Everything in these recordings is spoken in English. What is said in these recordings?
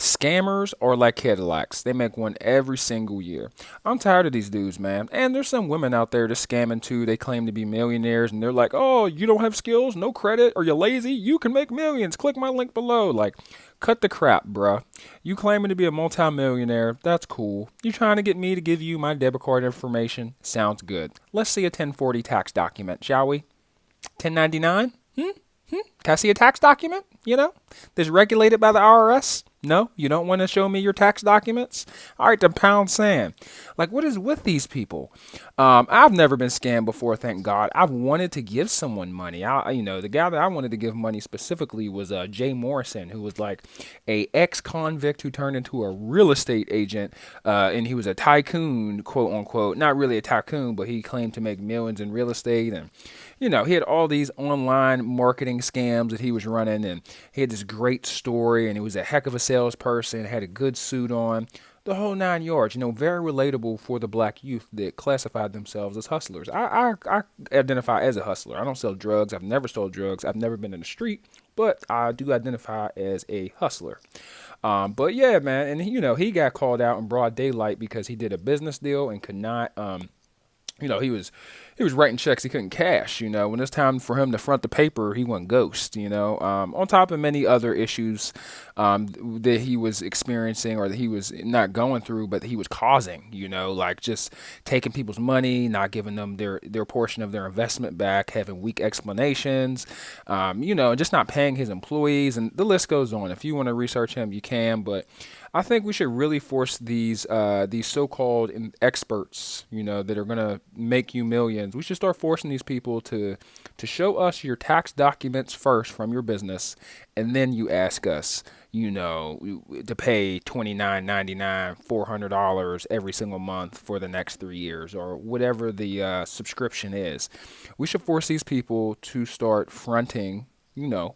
Scammers are like Cadillacs. They make one every single year. I'm tired of these dudes, man. And there's some women out there that's scamming too. They claim to be millionaires and they're like, oh, you don't have skills, no credit, or you're lazy? You can make millions. Click my link below. Like, cut the crap, bruh. You claiming to be a multimillionaire. That's cool. You trying to get me to give you my debit card information? Sounds good. Let's see a 1040 tax document, shall we? 1099? Can I see a tax document? That's regulated by the IRS? No, you don't want to show me your tax documents? All right, then pound sand. Like, what is with these people? I've never been scammed before, thank God. I've wanted to give someone money. The guy that I wanted to give money specifically was Jay Morrison, who was like a ex-convict who turned into a real estate agent, and he was a tycoon, quote unquote. Not really a tycoon, but he claimed to make millions in real estate, and he had all these online marketing scams that he was running, and he had this great story, and he was a heck of a salesperson, had a good suit on, the whole 9 yards. Very relatable for the black youth that classified themselves as hustlers. I identify as a hustler. I don't sell drugs. I've never sold drugs. I've never been in the street, but I do identify as a hustler. But yeah, man, and he got called out in broad daylight because he did a business deal and could not. He was writing checks he couldn't cash. When it's time for him to front the paper, he went ghost. On top of many other issues that he was experiencing or that he was not going through, but that he was causing. Like just taking people's money, not giving them their portion of their investment back, having weak explanations, and just not paying his employees, and the list goes on. If you want to research him, you can, but I think we should really force these so-called experts, that are gonna make you millions. We should start forcing these people to show us your tax documents first from your business, and then you ask us, to pay $29.99, $400 every single month for the next 3 years, or whatever the subscription is. We should force these people to start fronting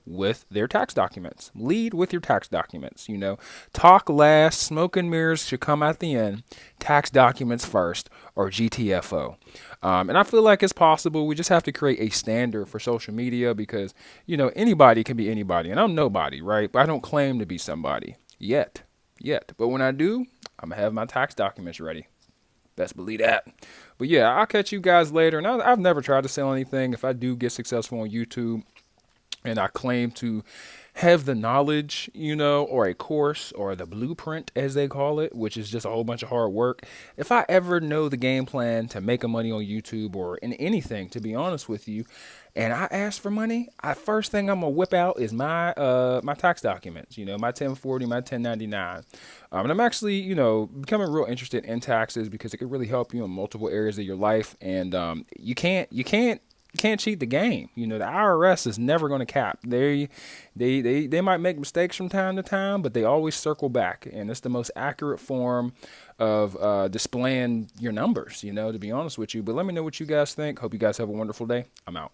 with their tax documents. Lead with your tax documents. Talk last, smoke and mirrors should come at the end. Tax documents first, or GTFO. And I feel like it's possible. We just have to create a standard for social media because, anybody can be anybody. And I'm nobody, right? But I don't claim to be somebody yet. But when I do, I'm going to have my tax documents ready. Best believe that. But yeah, I'll catch you guys later. And I've never tried to sell anything. If I do get successful on YouTube, and I claim to have the knowledge, or a course or the blueprint as they call it, which is just a whole bunch of hard work. If I ever know the game plan to make a money on YouTube or in anything, to be honest with you, and I ask for money, first thing I'm gonna whip out is my my tax documents, my 1040, my 1099. And I'm actually, becoming real interested in taxes because it could really help you in multiple areas of your life. And you can't cheat the game. The IRS is never going to cap. They might make mistakes from time to time, but they always circle back, and it's the most accurate form of displaying your numbers. To be honest with you. But let me know what you guys think. Hope you guys have a wonderful day. I'm out.